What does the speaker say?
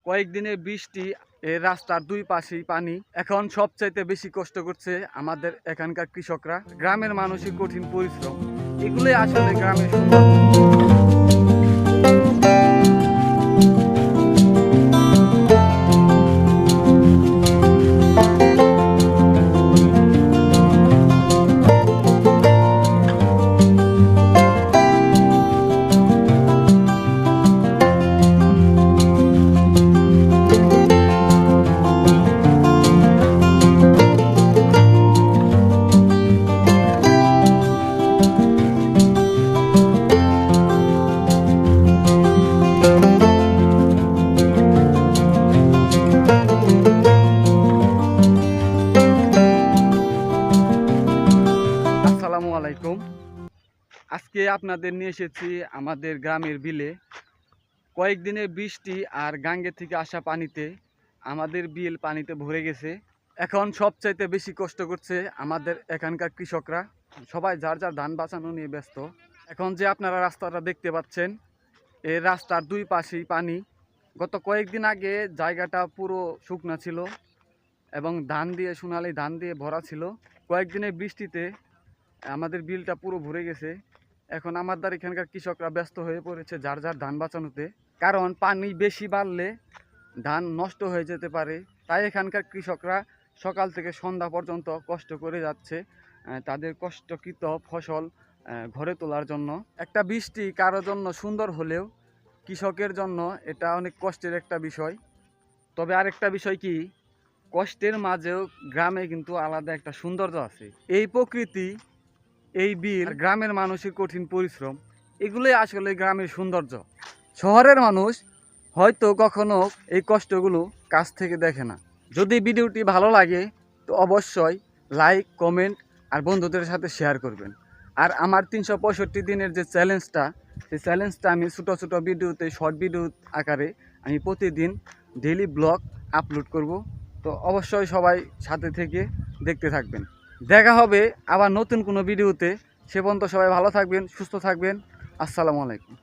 কয়েকদিনের বৃষ্টি, এই রাস্তার দুই পাশেই পানি। এখন সবচাইতে বেশি কষ্ট করছে আমাদের এখানকার কৃষকরা, গ্রামের মানুষের কঠিন পরিশ্রম, এগুলোই আসলে গ্রামের সৌন্দর্য। আসসালামু আলাইকুম। আজকে আপনাদের নিয়ে এসেছি আমাদের গ্রামের বিলে। কয়েকদিনের বৃষ্টি আর গাঙ্গে থেকে আসা পানিতে আমাদের বিল পানিতে ভরে গেছে। এখন সবচাইতে বেশি কষ্ট করছে আমাদের এখানকার কৃষকরা, সবাই যার যার ধান বাঁচানো নিয়ে ব্যস্ত। এখন যে আপনারা রাস্তাটা দেখতে পাচ্ছেন, এই রাস্তার দুই পাশেই পানি। গত কয়েকদিন আগে জায়গাটা পুরো শুকনা ছিল এবং সোনালি ধান দিয়ে ভরা ছিল। কয়েকদিনের বৃষ্টিতে আমাদের বিলটা পুরো ভরে গেছে। এখন আমাদের এখানকার কৃষকরা ব্যস্ত হয়ে পড়েছে যার যার ধান বাঁচানোতে, কারণ পানি বেশি বাড়লে ধান নষ্ট হয়ে যেতে পারে। তাই এখানকার কৃষকরা সকাল থেকে সন্ধ্যা পর্যন্ত কষ্ট করে যাচ্ছে তাদের কষ্টকৃত ফসল ঘরে তোলার জন্য। একটা বৃষ্টি কারোর জন্য সুন্দর হলেও কৃষকের জন্য এটা অনেক কষ্টের একটা বিষয়। তবে আরেকটা বিষয় কি, কষ্টের মাঝেও গ্রামে কিন্তু আলাদা একটা সৌন্দর্য আছে। এই প্রকৃতি, এই বিল, গ্রামের মানুষের কঠিন পরিশ্রম, এগুলোই আসলে গ্রামের সৌন্দর্য। শহরের মানুষ হয়তো কখনো এই কষ্টগুলো কাছ থেকে দেখে না। যদি ভিডিওটি ভালো লাগে তো অবশ্যই লাইক, কমেন্ট আর বন্ধুদের সাথে শেয়ার করবেন। আর আমার 365 দিনের যে চ্যালেঞ্জটা, সেই চ্যালেঞ্জটা আমি ছোটো ছোটো ভিডিওতে, শর্ট ভিডিও আকারে আমি প্রতিদিন ডেইলি ব্লগ আপলোড করব। তো অবশ্যই সবাই সাথে থেকে দেখতে থাকবেন। দেখা হবে আবার নতুন কোনো ভিডিওতে। সে পর্যন্ত সবাই ভালো থাকবেন, সুস্থ থাকবেন। আসসালামু আলাইকুম।